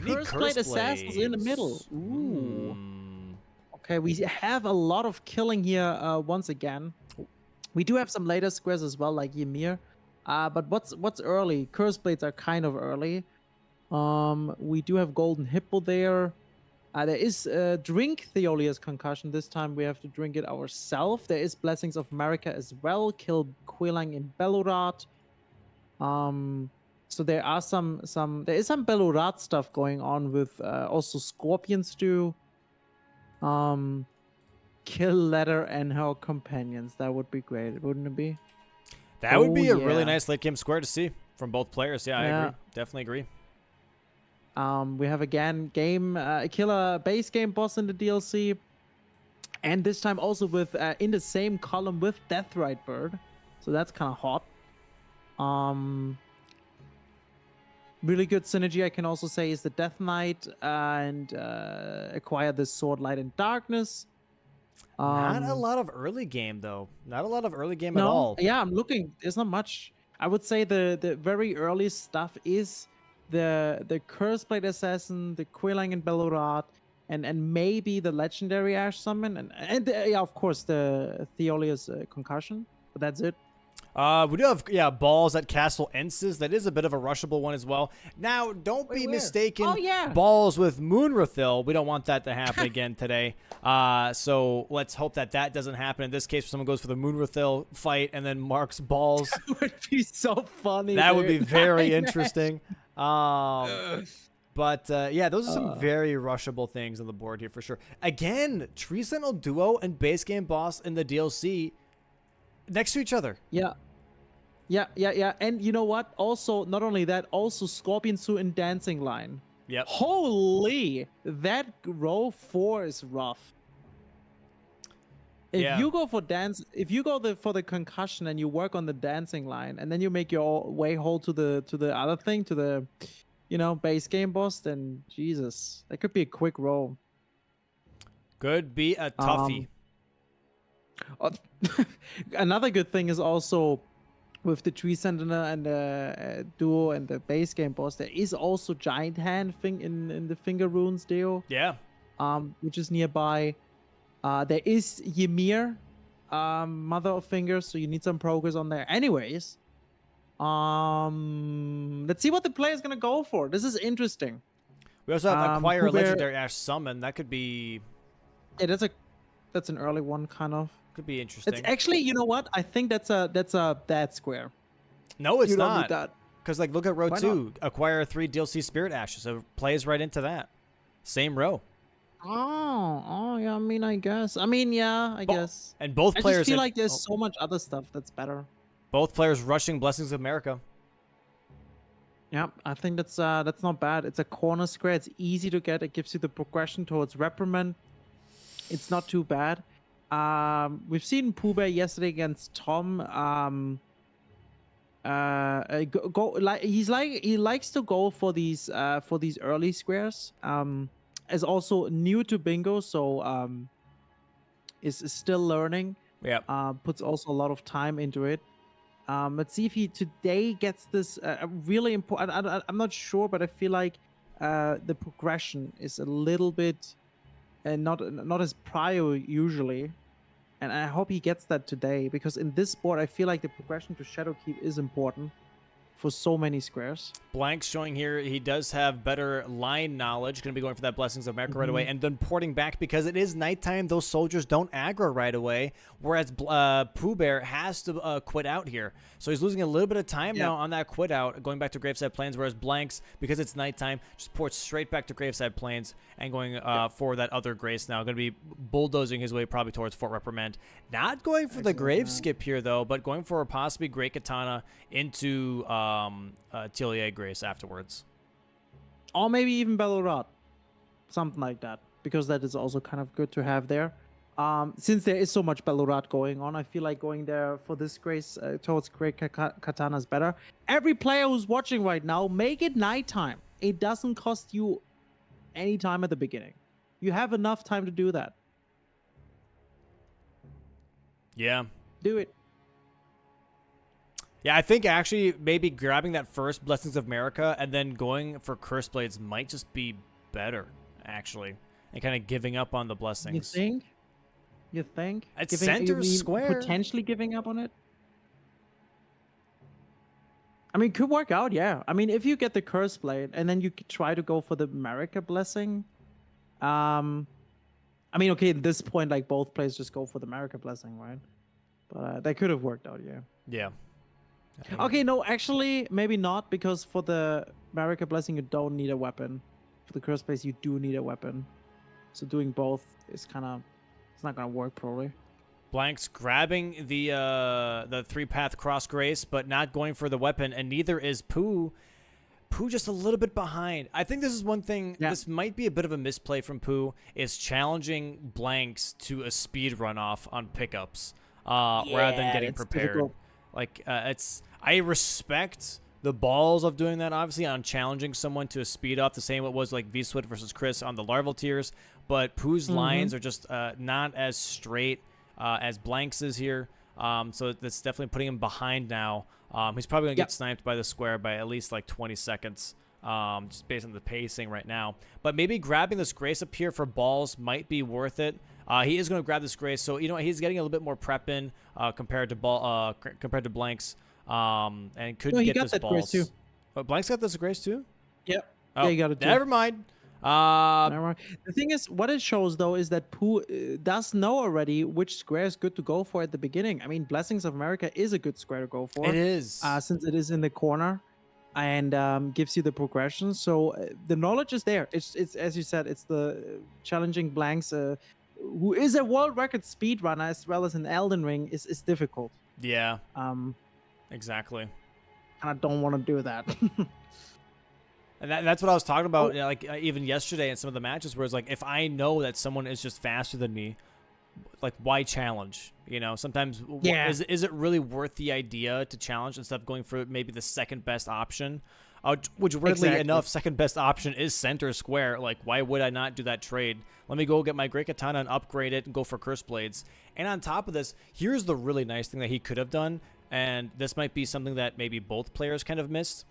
You need Curse Blade curse Assassins in the middle. blades. Ooh. Okay, we have a lot of killing here once again. We do have some later squares as well, like Ymir. But what's early? Curse Blades are kind of early. We do have Golden Hippo there. There is Drink Theolia's Concussion. This time we have to drink it ourselves. There is Blessings of America as well. Kill Quilang in Belurad. So there are some there is some Belurad stuff going on with also Scorpion Stew. Kill Letter and her companions. That would be great, wouldn't it be? That would be a yeah. really nice late game square to see from both players. Yeah, I agree. Definitely agree. We have again killer base game boss in the DLC, and this time also with in the same column with Deathrite Bird, so that's kind of hot. Really good synergy I can also say is the Death Knight and acquire this Sword Light and Darkness. Not a lot of early game though. Not a lot of early game no, at all. Yeah, I'm looking. There's not much. I would say the very early stuff is the Curse Blade Assassin, the Quilang and Belurad, and maybe the Legendary Ash Summon, and yeah, of course the Theolia's Concussion. But that's it. We do have, balls at Castle Ensis. That is a bit of a rushable one as well. Now, don't be mistaken. Oh, yeah. Balls with Moonrathil. We don't want that to happen again today. So let's hope that doesn't happen. In this case, someone goes for the Moonrathil fight and then marks balls. That would be so funny. That would be very interesting. But yeah, those are some very rushable things on the board here for sure. Again, Tree Sentinel Duo and base game boss in the DLC next to each other. Yeah. And you know what? Also, not only that, also Scorpion Suit and Dancing Line. Yep. Holy, that row 4 is rough. If you go for for the concussion and you work on the dancing line, and then you make your way whole to the other thing, to the base game boss, then Jesus, that could be a quick row. Could be a toughie. Another good thing is also with the Tree Sentinel and the duo and the base game boss, there is also Giant Hand thing in the Finger Runes Deo. Yeah. Which is nearby. There is Ymir, Mother of Fingers, so you need some progress on there. Anyways, let's see what the player is gonna go for. This is interesting. We also have acquire a legendary Ash Summon. That could be. Yeah, that's an early one, kind of. Could be interesting. It's actually, you know what? I think that's a bad square. No, it's you don't not. Need that. Because look at row 2. Acquire 3 DLC Spirit Ashes. So it plays right into that. Same row. Oh, yeah. I guess. I guess. And both players. I just feel like there's so much other stuff that's better. Both players rushing Blessings of America. Yeah, I think that's not bad. It's a corner square. It's easy to get. It gives you the progression towards Reprimand. It's not too bad. We've seen Pooh Bear yesterday against Tom. He likes to go for these early squares. Is also new to bingo, so is still learning. Yeah. Puts also a lot of time into it. Let's see if he today gets this really important. I'm not sure, but I feel like the progression is a little bit not as prior usually. And I hope he gets that today, because in this board, I feel like the progression to Shadowkeep is important for so many squares. Blank's showing here he does have better line knowledge. Going to be going for that Blessings of America right away. And then porting back because it is nighttime. Those soldiers don't aggro right away. Whereas Pooh Bear has to quit out here. So he's losing a little bit of time now on that quit out, going back to Graveside Plains. Whereas Blank's, because it's nighttime, just ports straight back to Graveside Plains and going for that other Grace now. Going to be bulldozing his way probably towards Fort Reprimand. Not going for the Grave Skip here, though, but going for a possibly Great Katana into Tillier Grace afterwards. Or maybe even Belorod. Something like that. Because that is also kind of good to have there. Since there is so much Belorod going on, I feel like going there for this Grace towards Great Katana is better. Every player who's watching right now, make it nighttime. It doesn't cost you any time at the beginning. You have enough time to do that. Yeah. Do it. Yeah, I think actually maybe grabbing that first Blessings of America and then going for Curse Blades might just be better, actually, and kind of giving up on the You Blessings. think? You think? It's You center mean square. potentially giving up on it? I mean, could work out, yeah. I mean, if you get the Curse Blade and then you try to go for the America Blessing, I mean, okay, at this point, like both players just go for the America Blessing, right? But that could have worked out, yeah. Yeah. Okay, no, actually, maybe not, because for the America Blessing, you don't need a weapon. For the Curse Blade, you do need a weapon. So doing both is kind of, it's not gonna work probably. Blank's grabbing the 3-path cross grace, but not going for the weapon, and neither is Pooh. Pooh just a little bit behind. I think this is one thing. Yeah. This might be a bit of a misplay from Pooh, is challenging Blanks to a speed runoff on pickups rather than getting prepared. Difficult. Like I respect the balls of doing that, obviously, on challenging someone to a speed up, the same it was like V-Swit versus Chris on the larval tiers, but Pooh's lines are just not as straight as Blanks is here. So that's definitely putting him behind now. He's probably going to get sniped by the square by at least like 20 seconds, just based on the pacing right now. But maybe grabbing this Grace up here for balls might be worth it. He is going to grab this Grace, so you know he's getting a little bit more prep in compared to Blanks, and could get this balls. Grace too. But Blanks got this Grace too. Yep. Oh, Yeah, you got it too. never mind. Never mind. The thing is, what it shows though is that Pooh does know already which square is good to go for at the beginning. I mean, Blessings of America is a good square to go for. It is. Since it is in the corner and gives you the progression. So the knowledge is there. It's as you said, it's the challenging Blanks, who is a world record speedrunner as well as an Elden Ring, is difficult. Yeah. Exactly. And I don't want to do that. And that's what I was talking about, you know, like even yesterday in some of the matches, where it's like, if I know that someone is just faster than me, like, why challenge? You know, sometimes is it really worth the idea to challenge instead of going for maybe the second best option? Which weirdly enough, second best option is center square. Like, why would I not do that trade? Let me go get my Great Katana and upgrade it and go for Curse Blades. And on top of this, here's the really nice thing that he could have done, and this might be something that maybe both players kind of missed.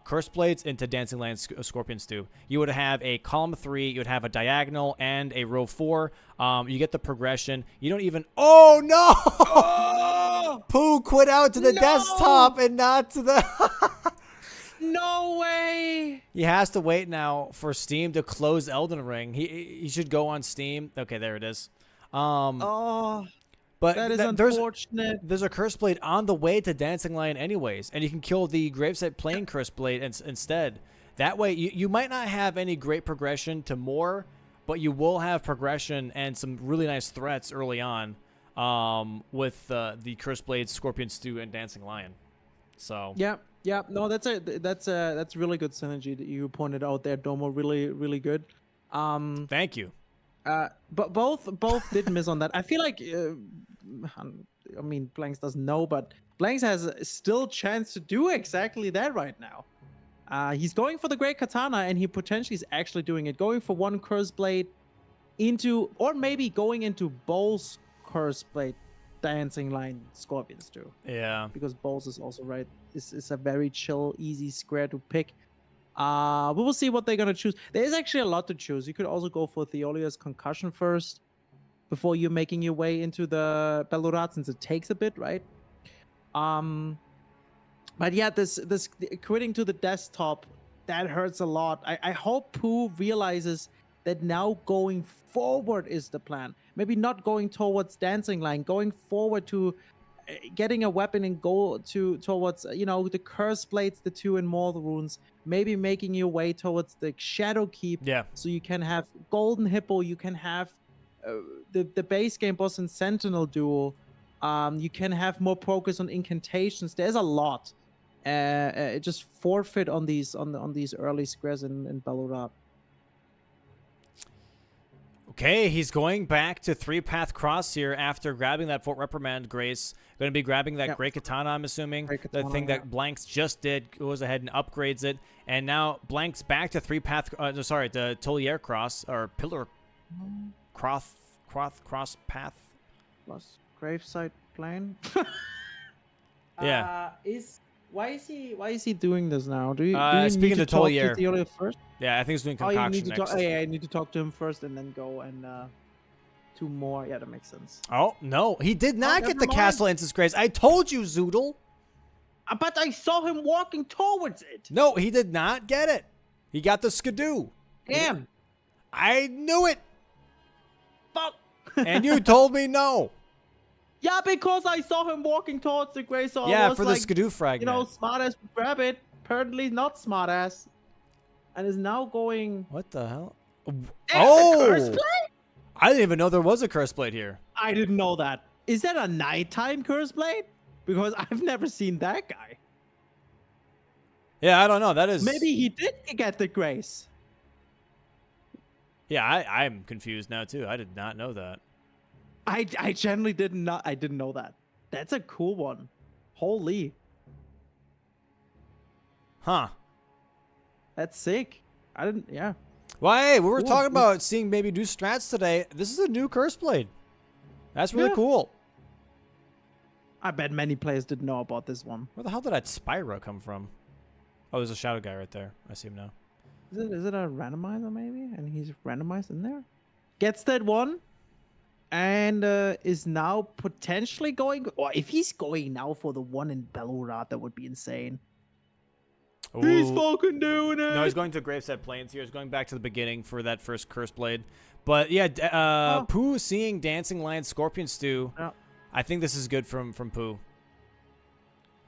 Curse Blades into Dancing Lion Scorpion Stew. You would have a column 3, you would have a diagonal, and a row 4. You get the progression. You don't even... Oh, no! Oh! Pooh quit out to the desktop and not to the... No way! He has to wait now for Steam to close Elden Ring. He should go on Steam. Okay, there it is. But that is unfortunate. There's a Curse Blade on the way to Dancing Lion anyways, and you can kill the Gravesite playing Curse Blade instead. That way, you might not have any great progression to more, but you will have progression and some really nice threats early on with the Curse Blade, Scorpion Stew, and Dancing Lion. So yeah, no, that's really good synergy that you pointed out there, Domo. Really good. Thank you. But both did miss on that. I feel like, I mean, Blanks doesn't know, but Blanks has still chance to do exactly that right now. He's going for the Great Katana, and he potentially is actually doing it. Going for one Curse Blade into, or maybe going into Bowl's Curse Blade, Dancing Line Scorpions too. Yeah. Because Bowl's is also right. It's a very chill, easy square to pick. We will see what they're gonna choose. There is actually a lot to choose. You could also go for Theolia's Concussion first, before you're making your way into the Belurat, since it takes a bit, right? But yeah, this quitting to the desktop, that hurts a lot. I hope Pooh realizes that now going forward is the plan. Maybe not going towards Dancing Line, going forward to getting a weapon and go towards, you know, the Curse Blades, the 2 and more runes. Maybe making your way towards the Shadow Keep. Yeah. So you can have Golden Hippo. You can have the base game boss and Sentinel duo. You can have more progress on incantations. There's a lot. Just forfeit on these early squares in Belurat. Okay, he's going back to 3-path cross here after grabbing that Fort Reprimand Grace. Going to be grabbing that Great Katana, I'm assuming. The thing that Blanks just did, goes ahead and upgrades it. And now Blanks back to 3-path, the Toliere cross, or Pillar cross path. Plus Gravesite Plane. Yeah. Why is he doing this now? Do you need Speaking to to talk to Tolier. Theolia first? Yeah, I think he's doing Oh, you need concoction to talk. next. Oh, yeah, I need to talk to him first and then go and 2 more. Yeah, that makes sense. Oh, no. He did not get never the mind. castle instance grace. I told you, Zoodle. But I saw him walking towards it. No, he did not get it. He got the skidoo. Damn. I knew it. Fuck. And you told me no. Yeah, because I saw him walking towards the gray, so I Yeah, was for the like, skidoo fragment. you know, smartass would grab it. Apparently not smartass. And is now going... What the hell? There's Oh! a curse blade? I didn't even know there was a curse blade here. I didn't know that. Is that a nighttime curse blade? Because I've never seen that guy. Yeah, I don't know. That is... Maybe he did get the grace. Yeah, I'm confused now, too. I did not know that. I generally didn't know that. That's a cool one. Holy. Huh. That's sick. I didn't, yeah. Well, hey, we were Cool. talking about seeing maybe new strats today. This is a new curse blade. That's really Yeah. cool. I bet many players didn't know about this one. Where the hell did that Spyro come from? Oh, there's a shadow guy right there. I see him now. Is it a randomizer maybe? And he's randomized in there? Gets that one. And is now potentially going... Or if he's going now for the one in Belorad, that would be insane. He's Ooh. fucking doing it! No, he's going to Graveset Plains here. He's going back to the beginning for that first curse blade. But yeah, Pooh seeing Dancing Lion Scorpion Stew. Yeah. I think this is good from Pooh.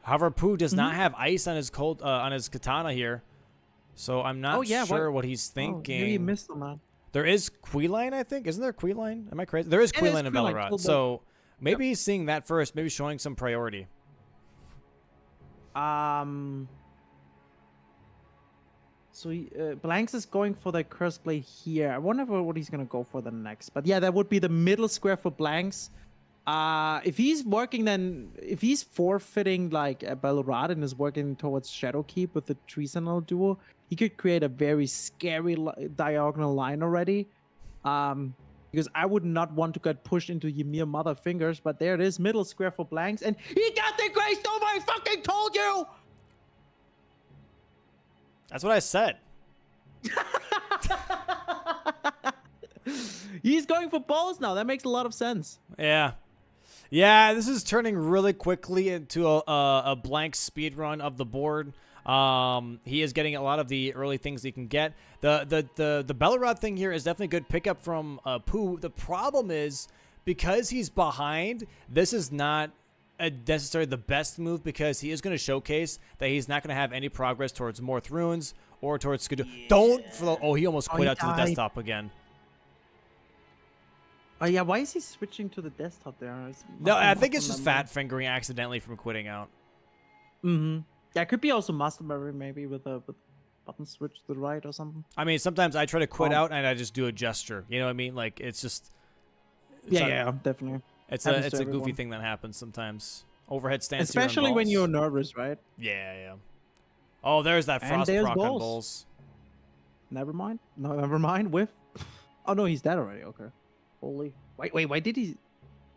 However, Pooh does not have ice on his katana here, so I'm not sure what he's thinking. Oh, maybe you missed on that. There is Queeline, I think. Isn't there Queeline? Am I crazy? There is Queeline in Belorad. So maybe he's seeing that first, maybe showing some priority. So Blanks is going for the curse blade here. I wonder what he's gonna go for the next. But yeah, that would be the middle square for Blanks. If he's working, then if he's forfeiting like Belorad and is working towards Shadowkeep with the Tree Sentinel duo, he could create a very scary diagonal line already. Because I would not want to get pushed into Ymir mother fingers. But there it is, middle square for Blanks, and he got the Grace Dome. I fucking told you. That's what I said. He's going for balls now. That makes a lot of sense. Yeah. Yeah, this is turning really quickly into a blank speed run of the board. He is getting a lot of the early things he can get. The Belorad thing here is definitely a good pickup from Pooh. The problem is, because he's behind, this is not necessarily the best move, because he is going to showcase that he's not going to have any progress towards Morth Runes or towards Skidoo. Yeah. Don't flow. Oh, he almost quit out to the desktop again. Oh yeah, why is he switching to the desktop there? No, I think it's just fat fingering accidentally from quitting out. Mm-hmm. Yeah, it could be also muscle memory maybe with a button switch to the right or something. I mean, sometimes I try to quit out and I just do a gesture. You know what I mean? Like, it's just... Yeah, definitely. It's a goofy thing that happens sometimes. Overhead stance, especially when you're nervous, right? Yeah. Oh, there's that frost proc on Bulls. Never mind. No, never mind. Whiff. Oh no, he's dead already. Okay. Holy. Wait. Why did he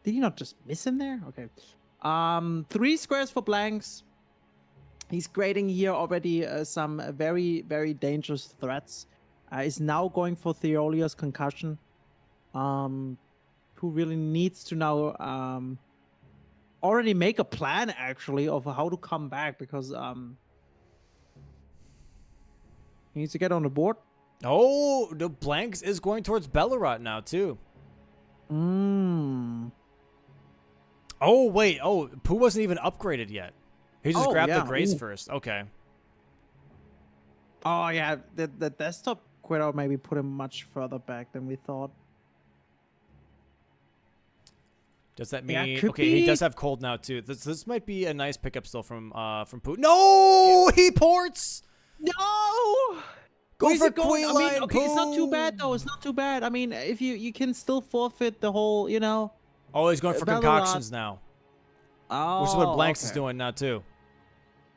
not just miss him there? Okay. 3 squares for Blanks. He's grading here already some very, very dangerous threats. Is now going for Theolia's concussion. Who really needs to now already make a plan actually of how to come back, because he needs to get on the board. Oh, the Blanks is going towards Belorad now too. Oh wait, Pooh wasn't even upgraded yet. He just grabbed the Grace first. Okay. Oh yeah, the desktop quit out maybe put him much further back than we thought. Does that mean he does have cold now too? This might be a nice pickup still from Pooh. No, he ports. No. Go for Queen Line. Okay, it's not too bad though. It's not too bad. I mean, if you can still forfeit the whole, you know. Oh, he's going for concoctions now. Oh, which is what Blanks is doing now too.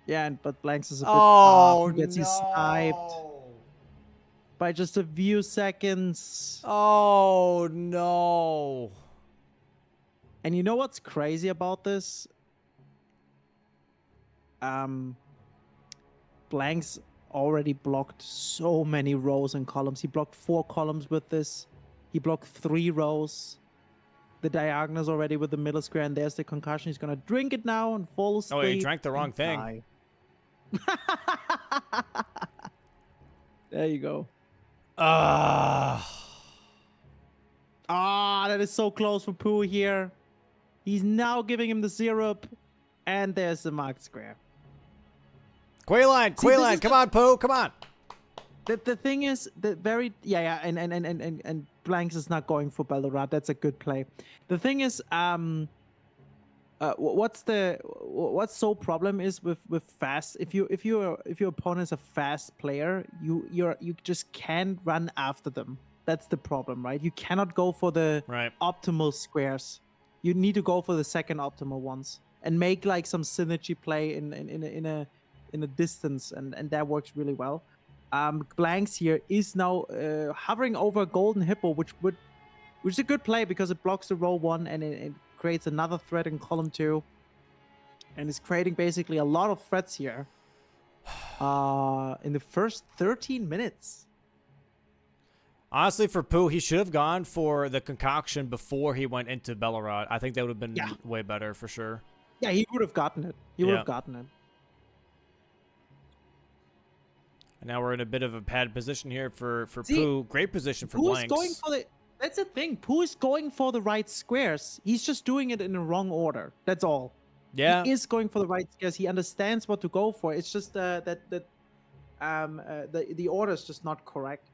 Yeah, but Blanks is a bit. Oh, gets he sniped by just a few seconds. Oh no. And you know what's crazy about this? Blanks already blocked so many rows and columns. He blocked 4 columns with this. He blocked 3 rows. The diagonals already with the middle square, and there's the concussion. He's gonna drink it now and fall asleep. Oh, he drank the wrong thing. There you go. Ah, that is so close for Pooh here. He's now giving him the syrup, and there's the marked square. Quayline, come on, Pooh, come on. The thing is, and Blanks is not going for Ballarat. That's a good play. The thing is, what's so problem is with fast. If your opponent is a fast player, you just can't run after them. That's the problem, right? You cannot go for the optimal squares. You need to go for the second optimal ones and make like some synergy play in a distance, and that works really well. Blanks here is now hovering over Golden Hippo, which is a good play because it blocks the row 1 and it creates another threat in column 2, and is creating basically a lot of threats here in the first 13 minutes. Honestly, for Pooh, he should have gone for the concoction before he went into Ballarat. I think that would have been way better for sure. Yeah, he would have gotten it. He would have gotten it. And now we're in a bit of a bad position here for Pooh. Great position for Blanks. Going for that's the thing. Pooh is going for the right squares. He's just doing it in the wrong order. That's all. Yeah. He is going for the right squares. He understands what to go for. It's just the order is just not correct.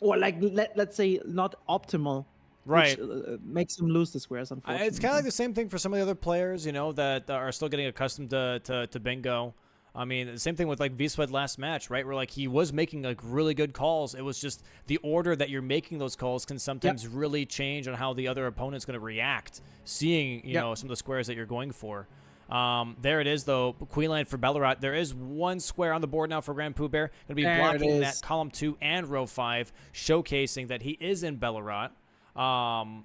Or like let's say not optimal, right? Which, makes him lose the squares. Unfortunately, it's kind of like the same thing for some of the other players, you know, that are still getting accustomed to bingo. I mean, the same thing with like V-Sweat last match, right? Where like he was making like really good calls. It was just the order that you're making those calls can sometimes really change on how the other opponent's going to react, seeing you know some of the squares that you're going for. There it is, though. Queen line for Ballarat. There is 1 square on the board now for Grand Pooh Bear. Going to be blocking that column 2 and row 5, showcasing that he is in Ballarat. And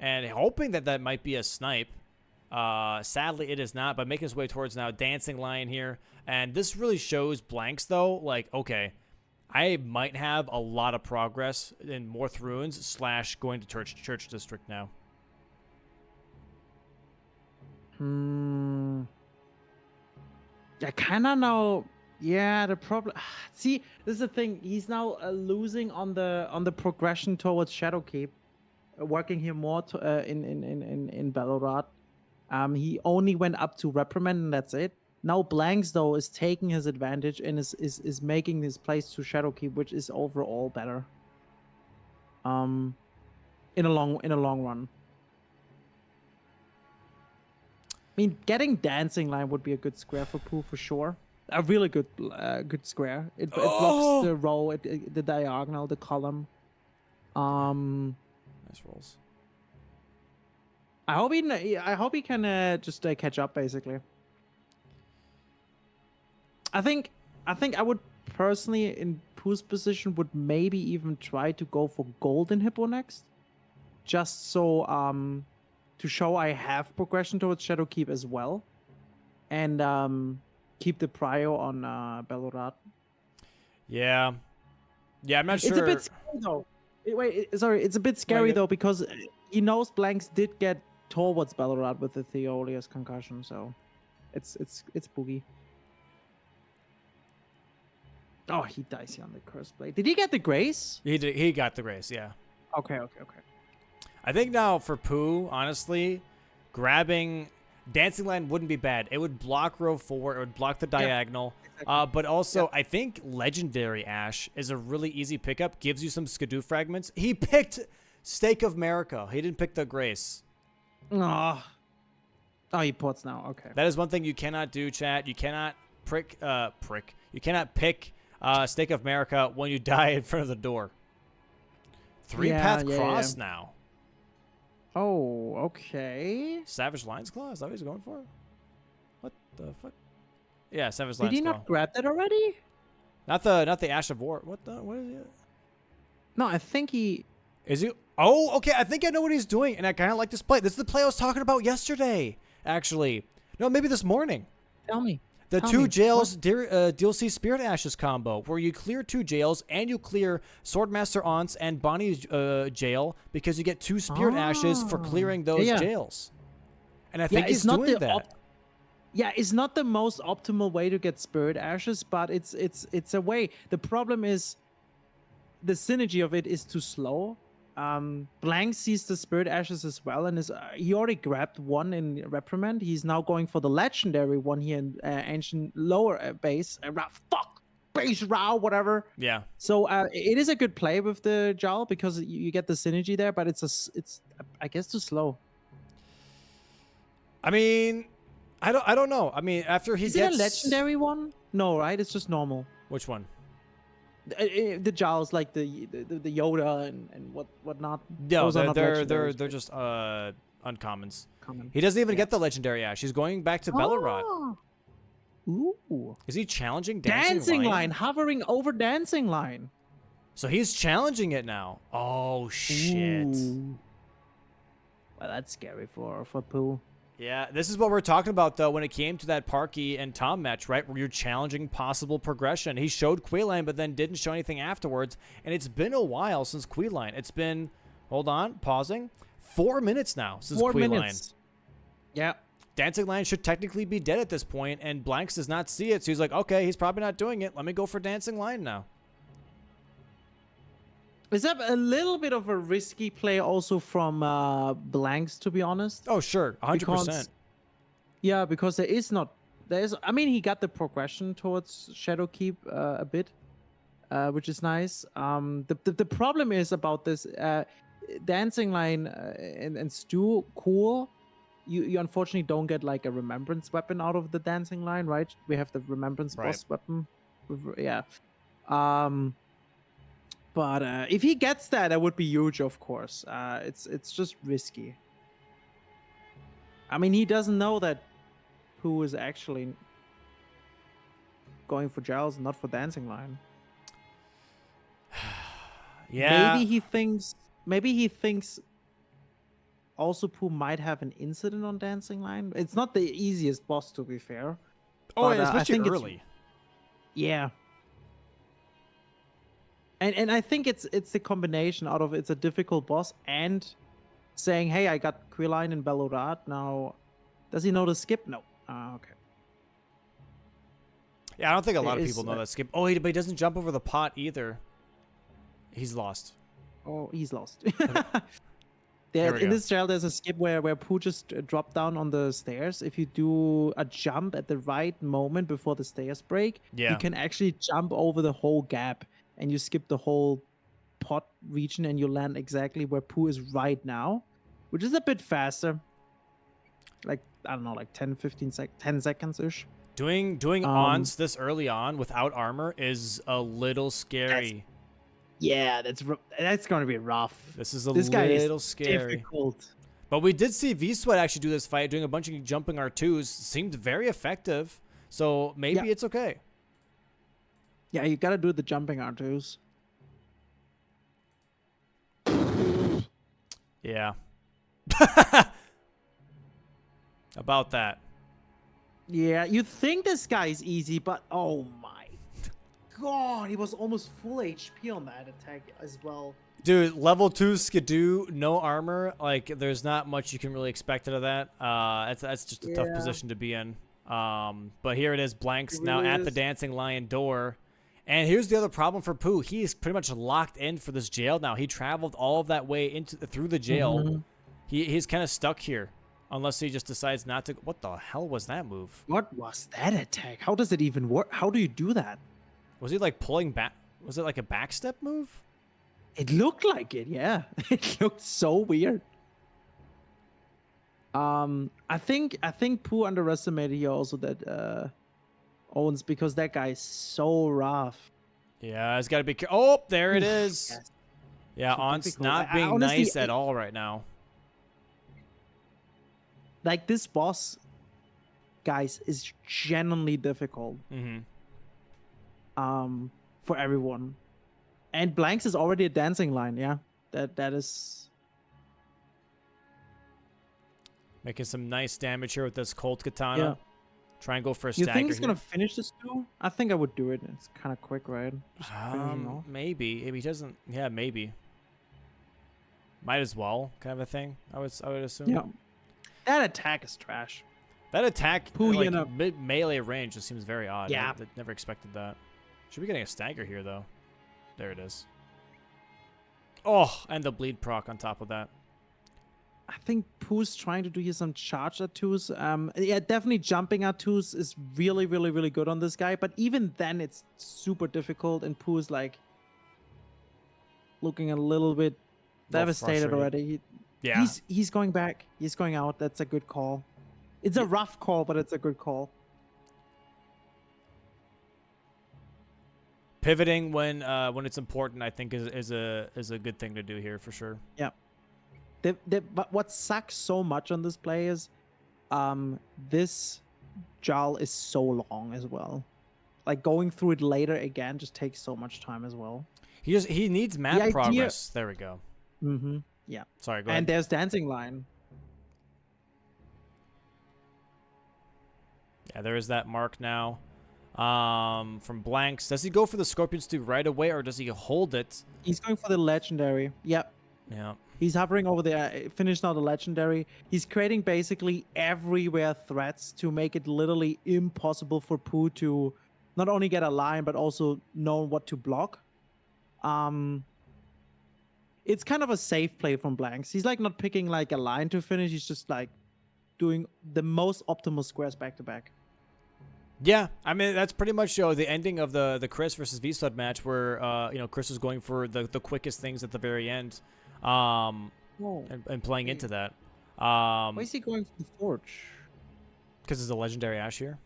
hoping that might be a snipe. Sadly, it is not, but making his way towards now Dancing Lion here. And this really shows Blanks, though, like, okay, I might have a lot of progress in Morth Ruins / going to Church District now. I kind of know. Yeah, the problem. See, this is the thing. He's now losing on the progression towards Shadowkeep, working here more in Ballarat. He only went up to Reprimand, and that's it. Now Blanks though is taking his advantage and is making his place to Shadowkeep, which is overall better. In a long run. I mean, getting Dancing Line would be a good square for Pooh for sure. A really good square. It blocks the row, the diagonal, the column. Nice rolls. I hope he can just catch up basically. I think I would personally in Pooh's position would maybe even try to go for Golden Hippo next, just so to show I have progression towards Shadowkeep as well, and keep the prio on Ballarat. Yeah, I'm not sure. It's a bit scary though. It's a bit scary though because he knows Blanks did get towards Ballarat with the Theolius concussion, so it's boogie. Oh, he dies here on the Curse Blade. Did he get the Grace? He did. He got the Grace. Yeah. Okay. I think now for Pooh, honestly, grabbing Dancing Line wouldn't be bad. It would block row 4. It would block the diagonal. Exactly. But also, I think Legendary Ash is a really easy pickup. Gives you some Skidoo fragments. He picked Stake of America. He didn't pick the Grace. Oh, he ports now. Okay. That is one thing you cannot do, chat. You cannot You cannot pick Stake of America when you die in front of the door. 3-path cross now. Oh, okay. Savage Lion's Claw? Is that what he's going for? What the fuck? Yeah, Savage Lion's Claw. Did he not grab that already? Not the Ash of War. What is it? No, I think he... Is he? Oh, okay. I think I know what he's doing, and I kind of like this play. This is the play I was talking about yesterday, actually. No, maybe this morning. Tell me. The Tell two me, jails DLC Spirit Ashes combo, where you clear 2 jails and you clear Swordmaster Aunt's and Bonnie's jail because you get 2 Spirit Ashes for clearing those Yeah. jails. And I think he's it's not doing the that. Yeah, it's not the most optimal way to get Spirit Ashes, but it's a way. The problem is the synergy of it is too slow. Blank sees the Spirit Ashes as well, and he already grabbed one in Reprimand. He's now going for the legendary one here in Ancient Lower Base. Base Rao, whatever. Yeah. So it is a good play with the Jowl because you get the synergy there, but it's I guess too slow. I mean, I don't know. I mean, after he Is gets it a legendary one? No, right? It's just normal. Which one? The Jowls, like the Yoda and whatnot. No, Those are not they're legendaries. just uncommons. Common. He doesn't even get the legendary ash. He's going back to Bellerod. Oh. Ooh. Is he challenging Dancing Lion? line, hovering over Dancing Line. So he's challenging it now. Oh shit. Ooh. Well, that's scary for Pooh. Yeah, this is what we're talking about, though, when it came to that Parky and Tom match, right? Where you're challenging possible progression. He showed Queeline, but then didn't show anything afterwards. And it's been a while since Queeline. It's been, hold on, pausing, 4 minutes now since 4 Queeline. minutes. Yeah. Dancing Lion should technically be dead at this point, and Blanks does not see it. So he's like, okay, he's probably not doing it. Let me go for Dancing Lion now. Is that a little bit of a risky play also from Blanks, to be honest? Oh, sure, 100%. Yeah, because I mean, he got the progression towards Shadowkeep a bit, which is nice. The problem is about this Dancing Line and Stu, cool. You unfortunately don't get like a remembrance weapon out of the Dancing Line, right? We have the remembrance boss weapon. Yeah. But if he gets that would be huge, of course. It's just risky. I mean, he doesn't know that Pooh is actually going for Giles, not for Dancing Line. Yeah. Maybe he thinks also Pooh might have an incident on Dancing Line. It's not the easiest boss, to be fair. Oh, but, yeah, especially I think early. Yeah. And I think it's the combination out of it's a difficult boss and saying, hey, I got Queeline and Bellorat. Now, does he know the skip? No. Okay. Yeah, I don't think a lot of people know that skip. Oh, but he doesn't jump over the pot either. He's lost. Oh, he's lost. Here we in go. this trail, there's a skip where Pooh just dropped down on the stairs. If you do a jump at the right moment before the stairs break, Yeah. you can actually jump over the whole gap and you skip the whole pot region and you land exactly where Pooh is right now, which is a bit faster. Like, I don't know, like 10 seconds-ish. Doing ons this early on without armor is a little scary. That's going to be rough. This is a this guy little is scary. difficult. But we did see V-Sweat actually do this fight, doing a bunch of jumping R2s. Seemed very effective. So maybe it's okay. Yeah, you got to do the jumping R2s. Yeah. About that. Yeah, you think this guy is easy, but oh my god, he was almost full HP on that attack as well. Dude, level 2 Skidoo, no armor. Like, there's not much you can really expect out of that. That's just a tough position to be in. But here it is, Blanks now at the Dancing Lion door. And here's the other problem for Pooh. He is pretty much locked in for this jail now. He traveled all of that way through the jail. He's kind of stuck here. Unless he just decides not to. What the hell was that move? What was that attack? How does it even work? How do you do that? Was he like pulling back? Was it like a backstep move? It looked like it, yeah. It looked so weird. I think Pooh underestimated here also that Owens, because that guy is so rough. Yeah, it's got to be. Oh, there it is. Yes. Yeah, So On's difficult. not being Honestly, nice at all right now. Like, this boss, guys, is genuinely difficult. For everyone. And Blanks is already a Dancing Line, yeah. That is Making some nice damage here with this Colt Katana. Try and go for a You stagger think he's here. gonna finish this too? I think I would do it. It's kind of quick, right? Just finishing off. Maybe. If he doesn't, yeah, maybe. Might as well, kind of a thing. I would assume. Yeah. That attack is trash. That attack, Pooh, like you know. mid melee range, just seems very odd. Yeah. I never expected that. Should be getting a stagger here though. There it is. Oh, and the bleed proc on top of that. I think Pooh's trying to do here some charge R2s. Yeah, definitely jumping R2s is really, really, really good on this guy. But even then, it's super difficult. And Pooh's like looking a little bit devastated already. Yeah. He's going back. He's going out. That's a good call. It's a rough call, but it's a good call. Pivoting when it's important, I think, is a good thing to do here for sure. Yeah. But what sucks so much on this play is this Jarl is so long as well. Like going through it later again just takes so much time as well. He needs map progress. There we go. Mm-hmm. Yeah. Sorry, go ahead. And there's dancing line. Yeah, there is that mark now. From Blanks. Does he go for the Scorpion Stew right away, or does he hold it? He's going for the legendary. Yep. Yeah. He's hovering over the finish now the legendary. He's creating basically everywhere threats to make it literally impossible for Pooh to not only get a line but also know what to block. It's kind of a safe play from Blanks. He's like not picking like a line to finish. He's just like doing the most optimal squares back to back. Yeah, I mean that's pretty much the ending of the Chris versus V-Stud match where Chris was going for the quickest things at the very end. And playing into that. Why is he going for the Forge? Because it's a legendary Ash here.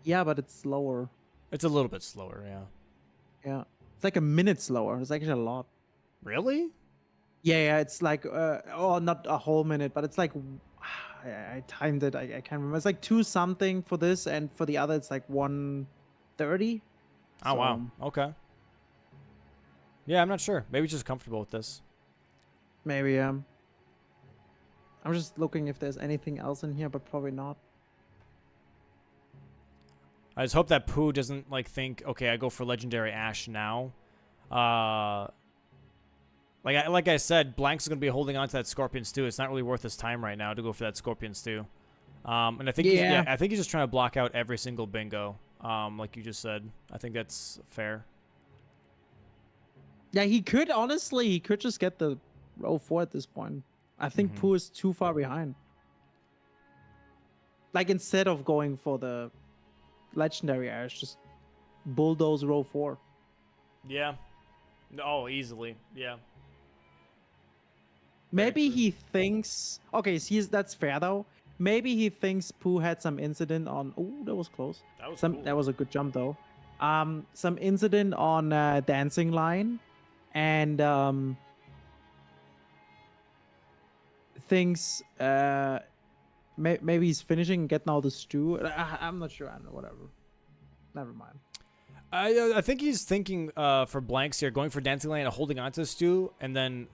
Yeah, but it's slower. It's a little bit slower, yeah. Yeah, it's like a minute slower. It's actually a lot. Really? Yeah, it's like not a whole minute, but it's like I timed it. I can't remember. It's like 2 something for this, and for the other it's like 1:30. Oh wow. Okay. Yeah, I'm not sure. Maybe he's just comfortable with this. Maybe, I'm just looking if there's anything else in here, but probably not. I just hope that Pooh doesn't like think, okay, I go for legendary Ash now. Like I said, Blanks is gonna be holding on to that Scorpion Stew. It's not really worth his time right now to go for that Scorpion Stew. And I think I think he's just trying to block out every single bingo. Like you just said. I think that's fair. Yeah, he could just get the row 4 at this point. I think Pooh is too far behind. Like instead of going for the legendary Ash, just bulldoze row 4. Yeah. Oh, easily. Yeah. Maybe he thinks. Okay, that's fair though. Maybe he thinks Pooh had some incident on. Oh, that was close. That was cool. That was a good jump though. Some incident on dancing line, and thinks maybe he's finishing and getting all the stew. I'm not sure. I don't know. Whatever. Never mind. I think he's thinking for Blanks here, going for dancing line and holding on to the stew, and then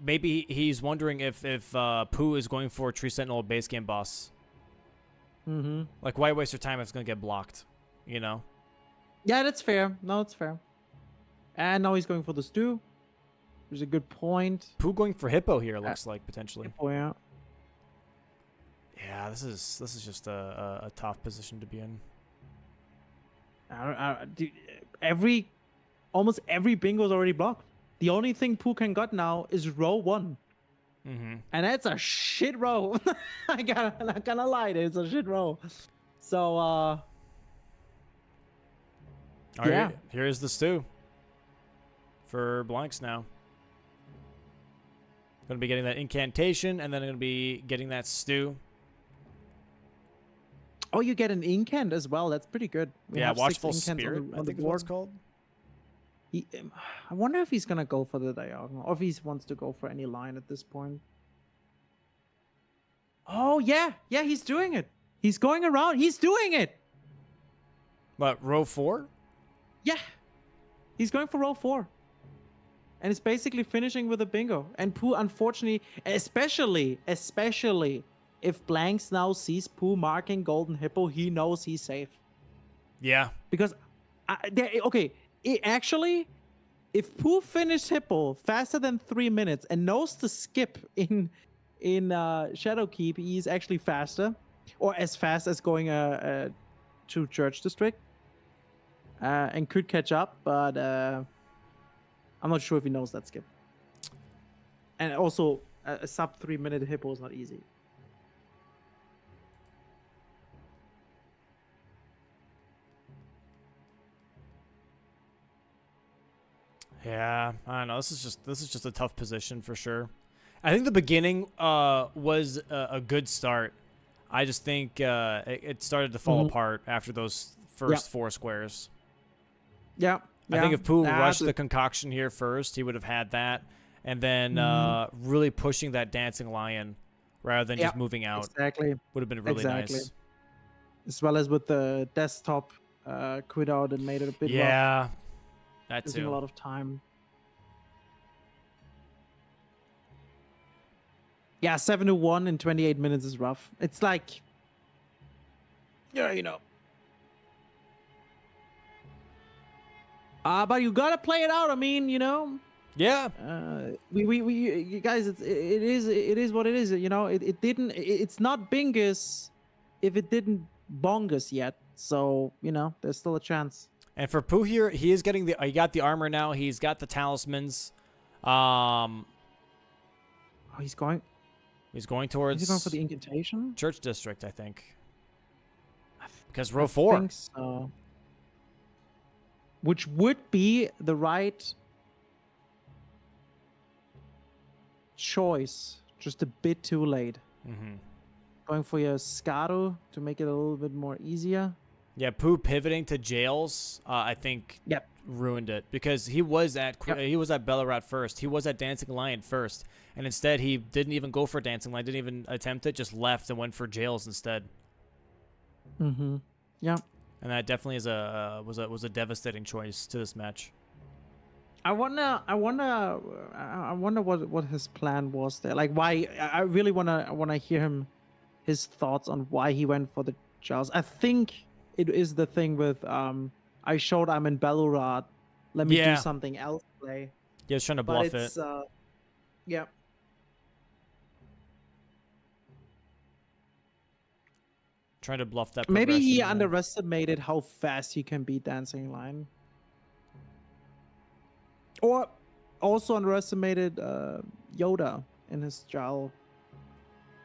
maybe he's wondering if Pooh is going for Tree Sentinel base game boss. Mm-hmm. Like, why waste your time if it's gonna get blocked? You know? Yeah, that's fair. No, it's fair. And now he's going for the stew. There's a good point. Pooh going for Hippo here looks like potentially. Hippo, yeah. Yeah, this is just a tough position to be in. Dude, almost every bingo is already blocked. The only thing Pooh can got now is row 1. Mm-hmm. And that's a shit row. I'm not gonna lie, it's a shit row. So, yeah. Here's the stew for Blanks now. Gonna be getting that incantation, and then gonna be getting that stew. Oh, you get an incant as well. That's pretty good. We have 6 Watchful incants Spirit, on I the think is what it's board. called. I wonder if he's gonna go for the diagonal, or if he wants to go for any line at this point. Oh yeah, he's doing it. He's going around. He's doing it. What, row 4? Yeah, he's going for row 4, and it's basically finishing with a bingo. And Pooh, unfortunately, especially if Blanks now sees Pooh marking Golden Hippo, he knows he's safe. Yeah. Because, actually, if Pooh finished Hippo faster than 3 minutes and knows to skip in Shadowkeep, he's actually faster, or as fast as going to Church District, and could catch up. But I'm not sure if he knows that skip. And also, a sub 3 minute Hippo is not easy. Yeah, I don't know. This is just a tough position for sure. I think the beginning was a good start. I just think it started to fall apart after those first 4 squares. Yeah. I think if Pooh rushed the concoction here first, he would have had that, and then really pushing that dancing lion rather than just moving out. Exactly. Would have been really nice. As well as with the desktop quit out and made it a bit rough. Yeah, that Losing too. a lot of time. Yeah, 7-1 in 28 minutes is rough. It's like, yeah, you know. But you gotta play it out. I mean, you know. Yeah. You guys, it is what it is. You know, it's not Bingus if it didn't bongus yet. So you know, there's still a chance. And for Pooh here, he is getting he got the armor now. He's got the talismans. Oh, he's going towards. Is he going for the incantation? Church District, I think. Because row 4. I think so. Which would be the right choice. Just a bit too late. Going for your Scaro to make it a little bit more easier. Yeah, Pooh pivoting to jails, I think ruined it. Because he was at Ballarat first. He was at Dancing Lion first. And instead, he didn't even go for Dancing Lion. Didn't even attempt it. Just left and went for jails instead. Yeah. And that definitely is was a devastating choice to this match. I wonder what his plan was there. Like why I really wanna hear his thoughts on why he went for the jails. I think it is the thing with I showed I'm in Ballarat. Let me do something else play. Yeah, he's trying to bluff it. Yeah. Trying to bluff that. Maybe he underestimated how fast he can beat Dancing Lion. Or also underestimated Yoda in his jowl.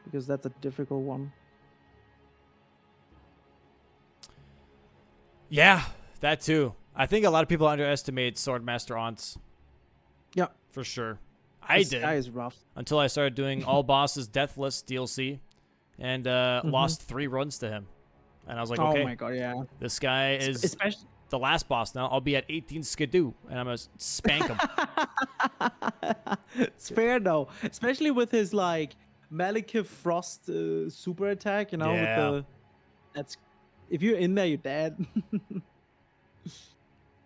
Because that's a difficult one. Yeah, that too. I think a lot of people underestimate Swordmaster Aunts. Yeah. For sure. This guy is rough. Until I started doing All Bosses Deathless DLC. And lost 3 runs to him. And I was like, okay. Oh my god, yeah. This guy is especially the last boss now. I'll be at 18 Skidoo. And I'm going to spank him. It's fair though. Especially with his like Malekith Frost super attack, you know, with the if you're in there, you're dead.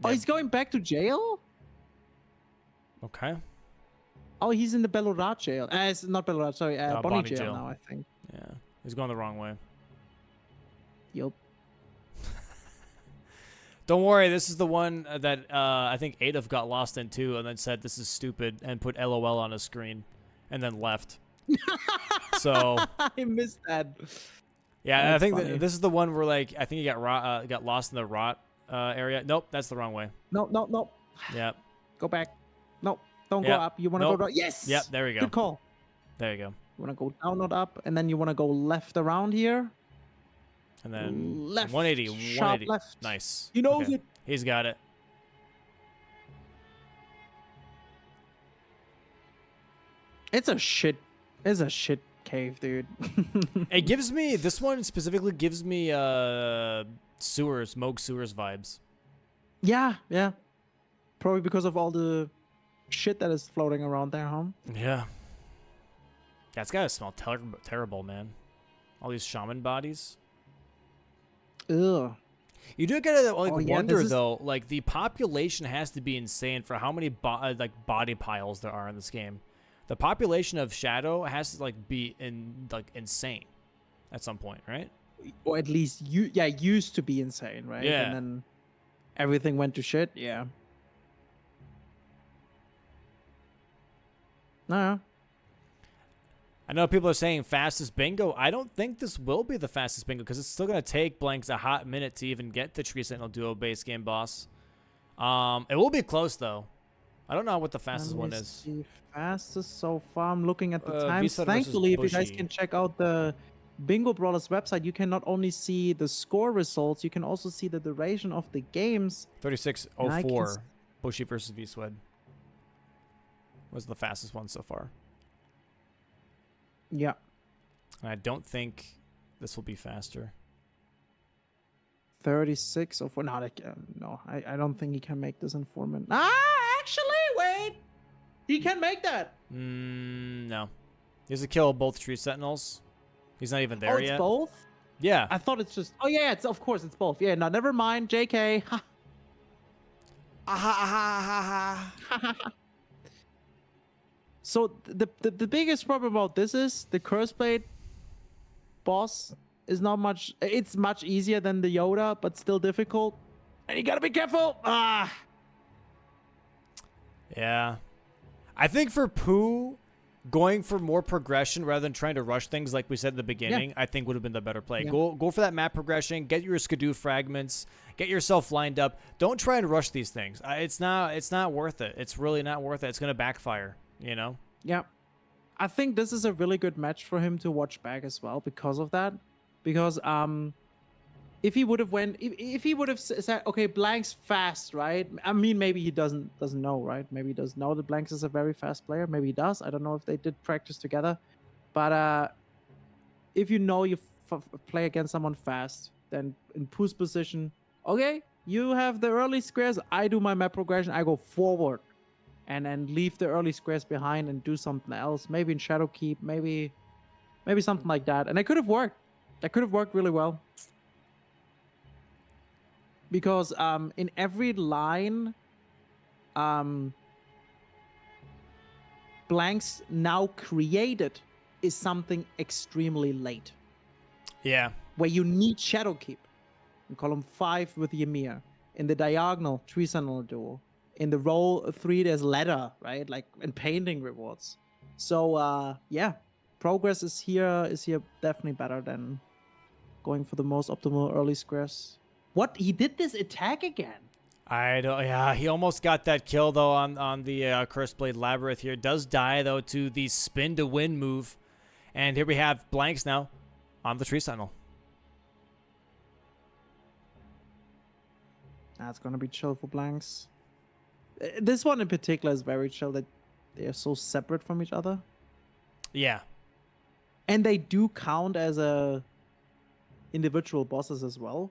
Oh, he's going back to jail? Okay. Oh, he's in the Ballarat jail. It's not Ballarat, sorry, Bonnie jail now, I think. Yeah, he's going the wrong way. Yup. Don't worry, this is the one that I think Adolf got lost in too, and then said this is stupid and put LOL on his screen, and then left. So I missed that. Yeah, I think this is the one where like I think he got lost in the rot area. Nope, that's the wrong way. No. Yep. Go back. No, don't go up. You want to go down. Yes. Yep. There we go. Good call. There you go. You want to go down, not up, and then you want to go left around here. And then left. 180. Sharp 180. left. Nice. He knows it. He's got it. It's a shit cave, dude. It gives me this one specifically gives me Moog Sewers vibes. Yeah. Probably because of all the shit that is floating around there, huh? Yeah. That's gotta smell terrible, man. All these shaman bodies. Ugh. You do get to wonder though, like the population has to be insane for how many body piles there are in this game. The population of Shadow has to be insane. at some point, right? Or at least used to be insane, right? Yeah. And then everything went to shit. Yeah. No. I know people are saying fastest bingo. I don't think this will be the fastest bingo because it's still going to take Blanks a hot minute to even get the Tree Sentinel Duo base game boss. It will be close, though. I don't know what the fastest one is. See. Fastest so far. I'm looking at the times. V-Sweat versus Thankfully, if you guys Bushy. can check out the Bingo Brawlers website, you can not only see the score results, you can also see the duration of the games. 36:04. Bushy versus V-Sweat was the fastest one so far. Yeah. And I don't think this will be faster. 36:04. No, I don't think he can make this in 4 minutes. Actually, wait. He can make that. No. He has to kill both Tree Sentinels. He's not even there it's yet. Both? Yeah. I thought it's just. Oh yeah, of course it's both. Yeah, no, never mind. JK. So the biggest problem about this is the Curse Blade boss is not much. It's much easier than the Yoda, but still difficult. And you gotta be careful. Yeah. I think for Pooh, going for more progression rather than trying to rush things like we said at the beginning, I think would have been the better play. Yeah. Go for that map progression, get your Skidoo fragments, get yourself lined up. Don't try and rush these things. It's not worth it. It's really not worth it. It's going to backfire, you know? Yeah. I think this is a really good match for him to watch back as well because of that. Because if he would have if he would have said, okay, Blanks fast, right? I mean, maybe he doesn't know, right? Maybe he doesn't know that Blanks is a very fast player. Maybe he does. I don't know if they did practice together. But if you know you play against someone fast, then in Pooh's position, okay, you have the early squares. I do my map progression. I go forward, and then leave the early squares behind and do something else. Maybe in Shadow Keep. Maybe something like that. And it could have worked. That could have worked really well. Because in every line, Blanks now created is something extremely late. Yeah. Where you need Shadow Keep. In column 5 with Ymir. In the diagonal, Tree Sentinel Duo. In the row 3, there's ladder, right? Like, and painting rewards. So, yeah. Progress is here definitely better than going for the most optimal early squares. What? He did this attack again? I don't. Yeah, he almost got that kill though on the Cursed Blade Labyrinth here. Does die though to the spin to win move, and here we have Blanks now on the Tree Sentinel. That's gonna be chill for Blanks. This one in particular is very chill that they are so separate from each other. Yeah, and they do count as individual bosses as well.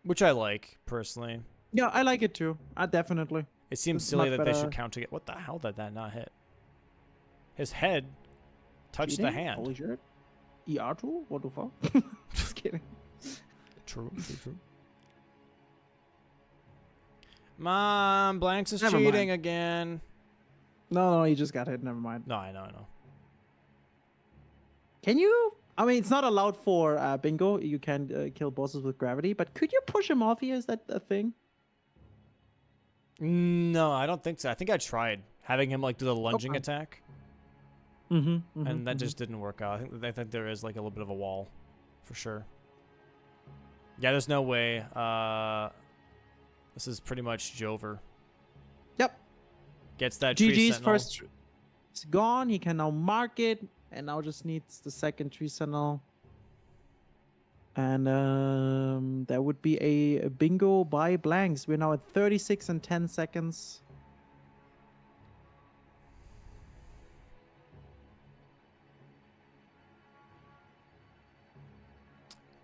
Which I like, personally. Yeah, I like it too. Definitely. It seems silly that they should count together. What the hell did that not hit? His head touched the hand. Holy shit. ER2? What the fuck? Just kidding. True. Mom, Blanks is Never cheating mind. again. No, he just got hit. Never mind. No, I know. Can you... I mean, it's not allowed for bingo. You can kill bosses with gravity, but could you push him off here? Is that a thing? No, I don't think so. I think I tried having him like do the lunging attack, and that just didn't work out. I think there is like a little bit of a wall, for sure. Yeah, there's no way. This is pretty much Jover. Yep. Gets that Tree GG's Sentinel. first. It's gone. He can now mark it. And now just needs the second Tree Sentinel. And that would be a bingo by Blanks. We're now at 36 and 10 seconds.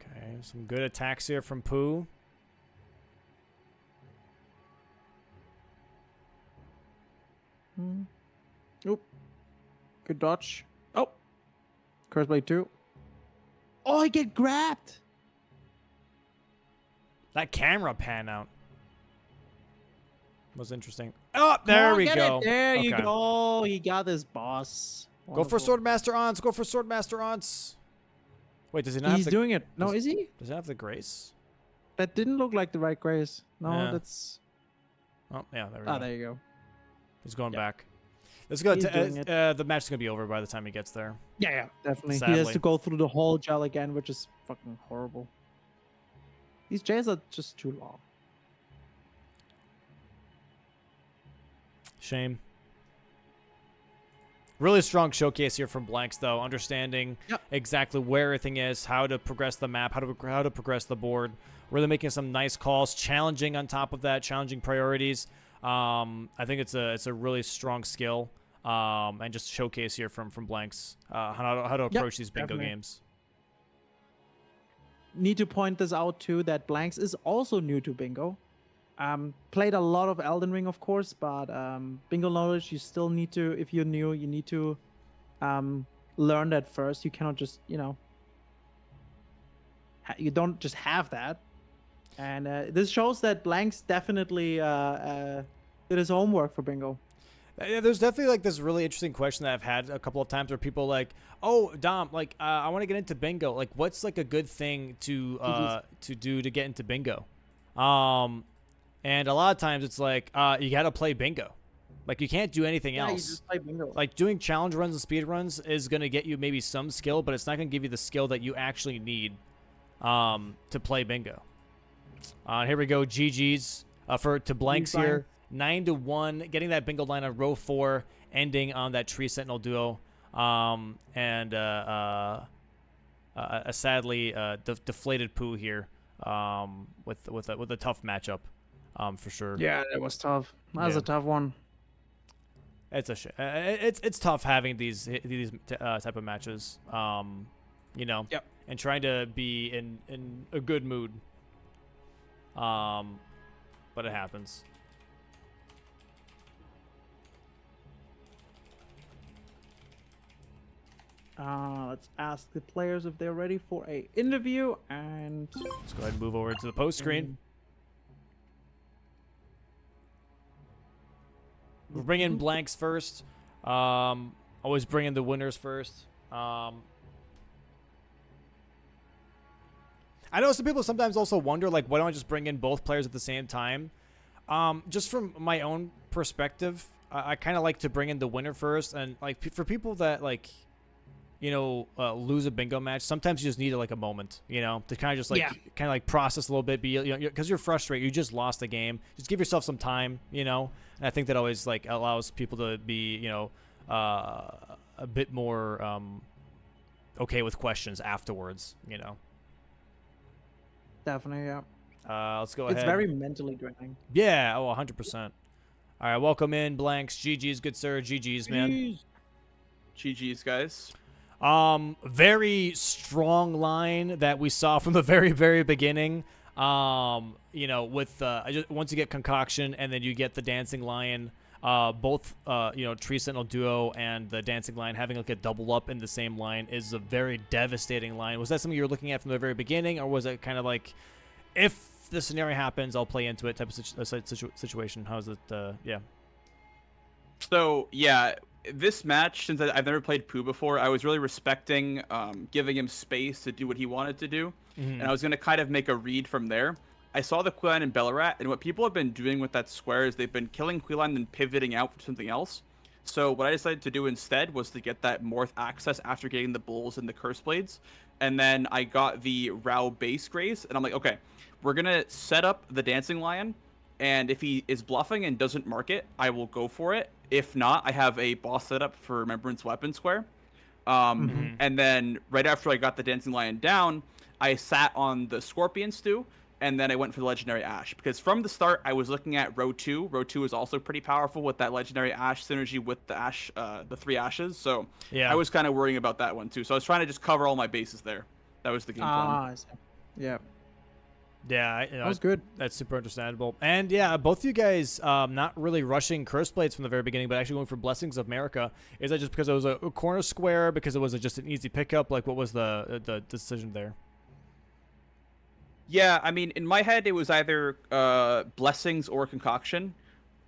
Okay, some good attacks here from Pooh. Oop. Good dodge. Oh. Curse Blade 2. Oh, I get grabbed. That camera pan out was interesting. Oh, there we go. There you go. He got his boss. Go for Swordmaster Aunts. Go for Swordmaster Aunts. Wait, does he not have He's the, doing it. No, does- is he? Does he have the grace? That didn't look like the right grace. No, Yeah. that's. Oh, yeah, there we Ah, go. there you go. He's going Yep. back. Let's go. He's doing it. The match is gonna be over by the time he gets there. Yeah, definitely. He has Sadly. to go through the whole gel again, which is fucking horrible. These jails are just too long. Shame. Really strong showcase here from Blanks, though, understanding exactly where everything is, how to progress the map, how to progress the board. Really making some nice calls, challenging on top of that, challenging priorities. I think it's a really strong skill, and just showcase here from Blanks how to approach these bingo definitely. games. Need to point this out too that Blanks is also new to bingo. Played a lot of Elden Ring, of course, but bingo knowledge you still need to. If you're new, you need to learn that first. You cannot just you don't just have that. And this shows that Blanks definitely did his homework for bingo. Yeah, there's definitely like this really interesting question that I've had a couple of times where people like, oh, Dom, like I want to get into bingo. Like, what's like a good thing to do to get into bingo? And a lot of times it's like you got to play bingo. Like you can't do anything else. You just play bingo. Like doing challenge runs and speed runs is gonna get you maybe some skill, but it's not gonna give you the skill that you actually need to play bingo. Here we go, GG's to Blanks here. 9-1, getting that bingo line on row 4, ending on that Tree Sentinel duo, and a sadly deflated Pooh here, with a tough matchup, for sure. Yeah, that was tough. That was a tough one. It's it's tough having these type of matches, you know, and trying to be in a good mood, but it happens. Let's ask the players if they're ready for a interview, and Let's go ahead and move over to the post screen. We're bringing Blanks first. Always bringing the winners first. I know some people sometimes also wonder, like, why don't I just bring in both players at the same time? Just from my own perspective, I kind of like to bring in the winner first. And, like, for people that, like, you know, lose a bingo match, sometimes you just need, like, a moment, you know, to kind of just, like, process a little bit. Because you're frustrated. You just lost the game. Just give yourself some time, you know. And I think that always, like, allows people to be, you know, a bit more okay with questions afterwards, you know. definitely, yeah. Let's go ahead. It's very mentally draining. Yeah, 100%. All right, welcome in, Blanks. GG's, good sir. GG's, man. GG's, guys. Very strong line that we saw from the very, very beginning. You know, with once you get Concoction and then you get the Dancing Lion, both you know, Tree Sentinel duo and the Dancing Lion having like a double up in the same line is a very devastating line. Was that something you were looking at from the very beginning, or was it kind of like, if the scenario happens, I'll play into it type of situation? How's it? Yeah. So yeah, this match, since I've never played Pooh before, I was really respecting giving him space to do what he wanted to do, and I was gonna kind of make a read from there. I saw the Quilline and Bellarat, and what people have been doing with that square is they've been killing Quilline and pivoting out for something else. So what I decided to do instead was to get that Morph access after getting the Bulls and the Curse Blades, and then I got the Rao base Grace, and I'm like, okay, we're gonna set up the Dancing Lion, and if he is bluffing and doesn't mark it, I will go for it. If not, I have a boss setup for Remembrance Weapon Square. And then right after I got the Dancing Lion down, I sat on the Scorpion Stew, and then I went for the Legendary Ash. Because from the start, I was looking at row 2. Row 2 is also pretty powerful with that Legendary Ash synergy with the Ash, the 3 Ashes. So yeah, I was kind of worrying about that one too. So I was trying to just cover all my bases there. That was the game plan. Yeah. Yeah, you know, That was good. That's super understandable. And yeah, both of you guys not really rushing Curse Blades from the very beginning, but actually going for Blessings of America. Is that just because it was a corner square, because it was just an easy pickup? Like, what was the decision there? Yeah, I mean, in my head, it was either Blessings or Concoction.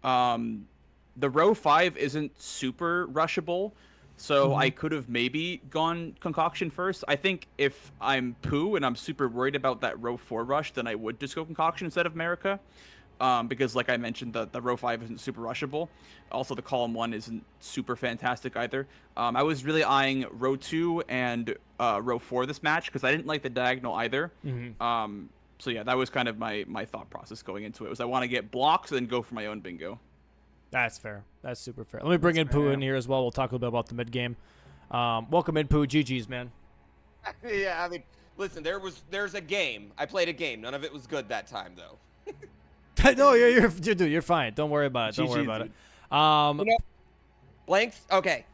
The row 5 isn't super rushable, So I could have maybe gone Concoction first. I think if I'm Pooh and I'm super worried about that row 4 rush, then I would just go Concoction instead of America. Because like I mentioned, the row 5 isn't super rushable. Also, the column 1 isn't super fantastic either. I was really eyeing row 2 and row 4 this match because I didn't like the diagonal either. So yeah, that was kind of my thought process going into it. Was I want to get blocks and then go for my own bingo. That's fair. That's super fair. Let me bring in Pooh in here as well. We'll talk a little bit about the mid game. Welcome in, Pooh. GG's, man. Yeah, I mean, listen, there's a game. I played a game. None of it was good that time, though. No, you're fine. Don't worry about it. Don't worry about it. You know, Blanks. Okay,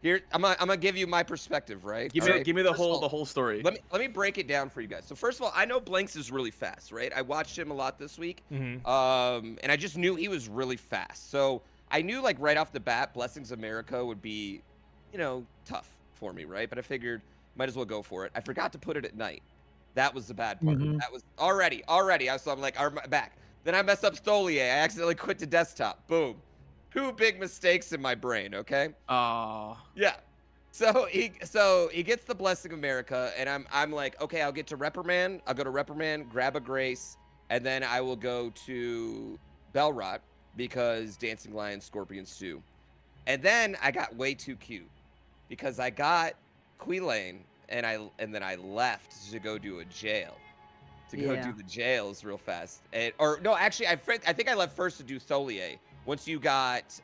here I'm gonna give you my perspective, right? Give me the whole story. Let me break it down for you guys. So first of all, I know Blanks is really fast, right? I watched him a lot this week, and I just knew he was really fast. So I knew like right off the bat, Blessings America would be, tough for me, right? But I figured might as well go for it. I forgot to put it at night. That was the bad part. That was already. So I'm like, I'm back. Then I mess up Stolier. I accidentally quit the desktop. Boom. 2 big mistakes in my brain, okay? Yeah. So he gets the Blessing America, and I'm like, okay, I'll get to Reprimand. I'll go to Reprimand, grab a Grace, and then I will go to Bellrot because Dancing Lion, Scorpion Stew. And then I got way too cute because I got Quilane, and then I left to go do a jail. To go do the jails real fast. Actually, I think I left first to do Tholier. Once you got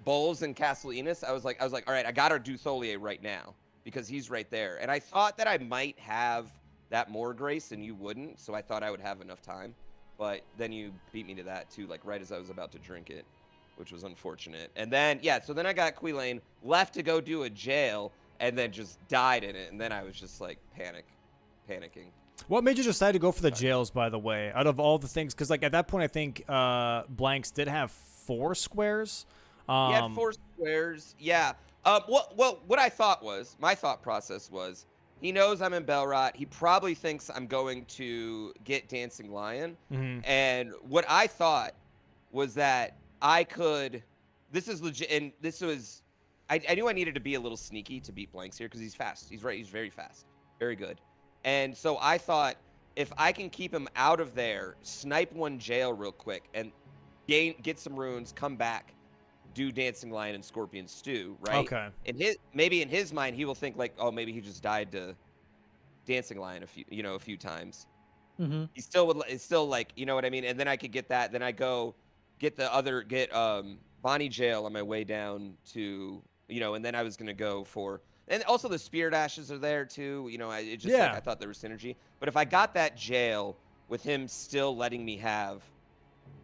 Bowles and Castle Enos, I was like, all right, I gotta do Tholier right now because he's right there. And I thought that I might have that more grace and you wouldn't, so I thought I would have enough time. But then you beat me to that too, like right as I was about to drink it, which was unfortunate. And then so then I got Quilane, left to go do a jail, and then just died in it. And then I was just like panicking. What made you decide to go for the jails, by the way, out of all the things? Because, like, at that point, I think Blanks did have 4 squares. He had 4 squares, yeah. What I thought was, my thought process was, he knows I'm in Bellrot. He probably thinks I'm going to get Dancing Lion. And what I thought was that I could, this is legit, and this was, I knew I needed to be a little sneaky to beat Blanks here because he's fast. He's very fast, very good. And so I thought if I can keep him out of there, snipe 1 jail real quick, and get some runes, come back, do Dancing Lion and Scorpion Stew, right? Okay. Maybe in his mind he will think like, oh, maybe he just died to Dancing Lion a few times. He still still like, you know what I mean? And then I could get that. Then I go get Bonnie jail on my way down to and then I was gonna go for. And also the Spirit Ashes are there too. I thought there was synergy. But if I got that jail with him still letting me have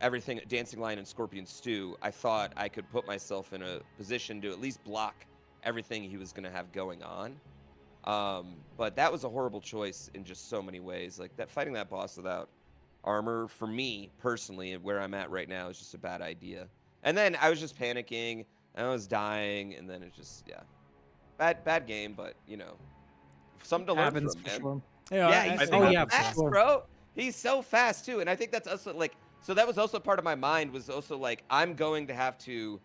everything at Dancing Lion and Scorpion Stew, I thought I could put myself in a position to at least block everything he was going to have going on. But that was a horrible choice in just so many ways. Like that fighting that boss without armor, for me personally, and where I'm at right now, is just a bad idea. And then I was just panicking, and I was dying, and then it just bad game, but something to learn from, man. Sure. He's fast, bro. He's so fast too, and I think that's also like. So that was also part of my mind was also like I'm going to have to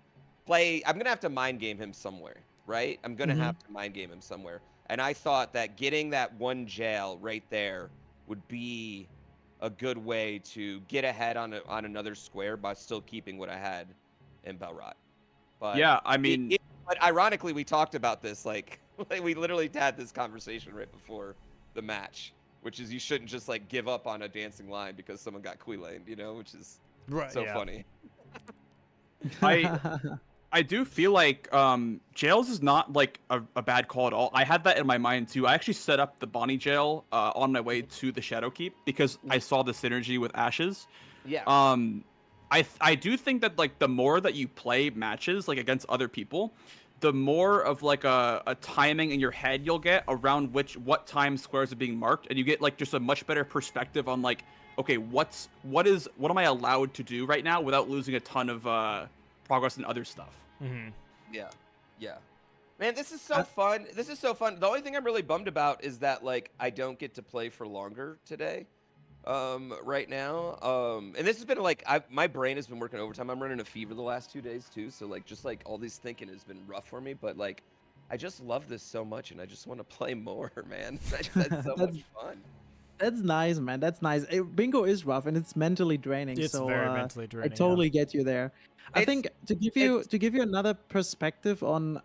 play. I'm gonna have to mind game him somewhere, right? I'm gonna have to mind game him somewhere, and I thought that getting that 1 jail right there would be a good way to get ahead on another square by still keeping what I had in Bellrot. But yeah, I mean. But ironically, we talked about this, like we literally had this conversation right before the match, which is you shouldn't just like give up on a Dancing Lion because someone got Quilane, which is funny. I do feel like jails is not like a bad call at all. I had that in my mind too. I actually set up the Bonnie jail on my way to the Shadowkeep because I saw the synergy with Ashes. Yeah. I do think that like the more that you play matches like against other people, the more of like a timing in your head you'll get around what time squares are being marked, and you get like just a much better perspective on like, okay, what am I allowed to do right now without losing a ton of progress in other stuff. Yeah. Man, this is so fun. The only thing I'm really bummed about is that like I don't get to play for longer today. right now. And this has been like my brain has been working overtime. I'm running a fever the last 2 days too, so like just like all these thinking has been rough for me. But like, I just love this so much, and I just want to play more, man. I just had so much fun. That's nice, man. That's nice. Bingo is rough and it's mentally draining. It's so very mentally draining. I totally get you there. I It's- think to give you another perspective on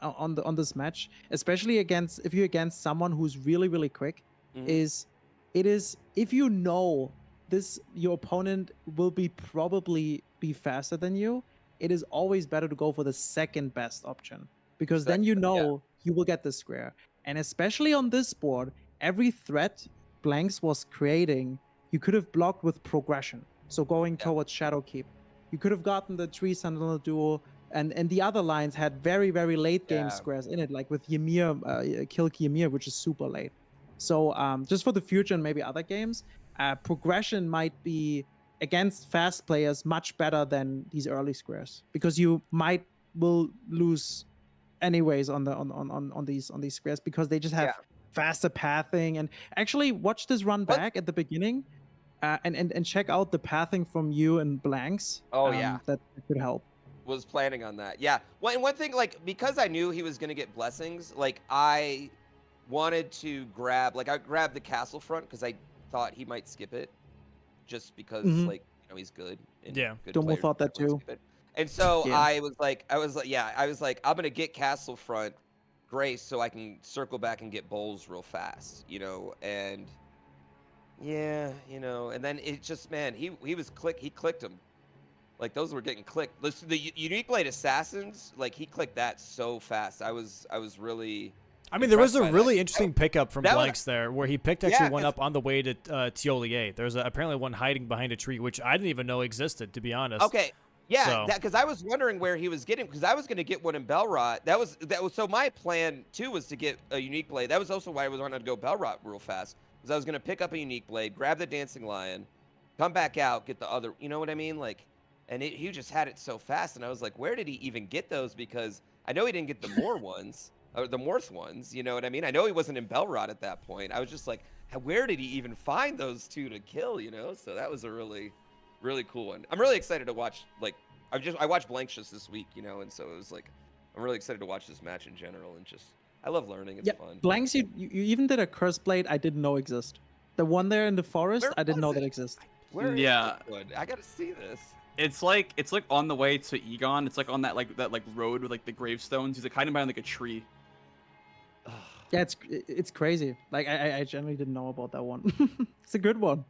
this match, especially if you're against someone who's really quick, Mhm. is if you know your opponent will probably be faster than you, it is always better to go for the second best option, because then you know you will get the square. And especially on this board, every threat Blanks was creating, you could have blocked with progression. So going towards Shadowkeep, you could have gotten the Tree Sentinel duel, and the other lines had very late game squares in it, like with Ymir, Kill Ymir, which is super late. So just for the future and maybe other games, progression might be against fast players much better than these early squares, because you will lose anyways on these squares, because they just have faster pathing. And actually watch this run back at the beginning, and check out the pathing from you and Blanks. Oh yeah, that could help. Was planning on that. Yeah. One thing, like, because I knew he was gonna get blessings, like I wanted to I grabbed the castle front because I thought he might skip it, just because like, you know, he's good. And good Domo players thought that don't too. skip it. And so I was like, I'm gonna get castle front Grace so I can circle back and get bowls real fast, you know. And yeah, you know, and then it just, man, he clicked him. Like, those were getting clicked. Listen, the Unique Blade Assassins, like, he clicked that so fast. I was really. I mean, there was a impressed by really that. interesting pickup from Blanks there, where he picked actually one 'cause- up on the way to Tiolier. There's apparently one hiding behind a tree, which I didn't even know existed, to be honest. Okay. Yeah, So- because I was wondering where he was getting, because I was going to get one in Belrot. That was so my plan too was to get a Unique Blade. That was also why I was wanting to go Belrot real fast, because I was going to pick up a Unique Blade, grab the Dancing Lion, come back out, get the other. You know what I mean? Like, and he just had it so fast, and I was like, where did he even get those? Because I know he didn't get the Moor ones or the Morth ones. You know what I mean? I know he wasn't in Belrot at that point. I was just like, where did he even find those two to kill? You know? So that was a really cool one. I'm really excited to watch. Like, I watched Blanks just this week, you know, and so it was like, I'm really excited to watch this match in general, and just, I love learning. It's fun. Blanks, you even did a Curse Blade I didn't know exist. The one there in the forest, Where I didn't know was that it? exists. Yeah. Where is this one? I gotta see this. It's like on the way to Egon. It's like on that road with like the gravestones. He's like hiding behind like a tree. Yeah, it's crazy. Like I generally didn't know about that one. It's a good one.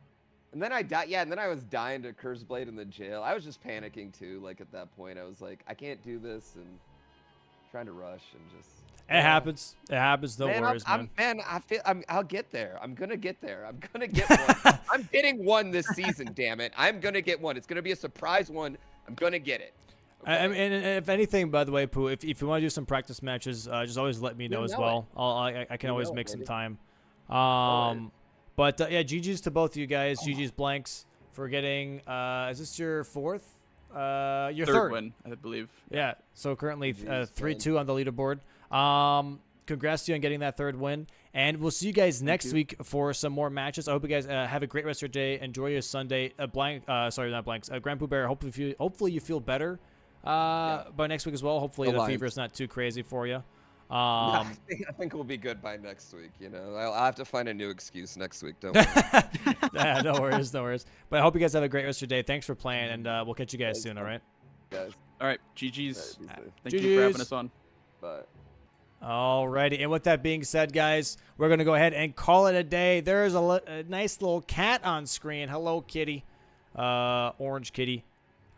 And then I died. Yeah, and then I was dying to Curse Blade in the jail. I was just panicking too. Like, at that point, I was like, I can't do this, and trying to rush and just. It happens. It happens. No worries, man. I'll get there. I'm gonna get there. I'm gonna get one. I'm getting one this season. Damn it! I'm gonna get one. It's gonna be a surprise one. I'm gonna get it. Okay? And if anything, by the way, Pooh, if you want to do some practice matches, just always let me know as well. I can always make some time. But yeah, GG's to both of you guys. GG's Blanks for getting. Is this your fourth? Your third win, I believe. Yeah. So currently 3-2 on the leaderboard. Congrats to you on getting that third win, and we'll see you guys next week for some more matches. I hope you guys have a great rest of your day. Enjoy your Sunday. Sorry, not Blanks. Grand Pooh Bear. Hopefully you feel better by next week as well. Hopefully the fever is not too crazy for you. I think we'll be good by next week. You know, I'll have to find a new excuse next week. Don't worry. Yeah, no worries. But I hope you guys have a great rest of your day. Thanks for playing, and we'll catch you guys soon. All right, guys. All right, GG's. Thank GG's. you for having us on. Bye. Alrighty, and with that being said, guys, we're gonna go ahead and call it a day. There's a nice little cat on screen. Hello, kitty, orange kitty.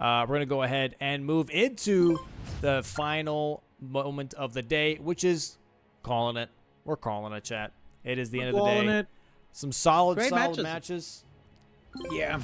We're gonna go ahead and move into the final moment of the day, which is calling it. We're calling it, chat. It is the end of the day. Some solid Great matches. matches. Yeah.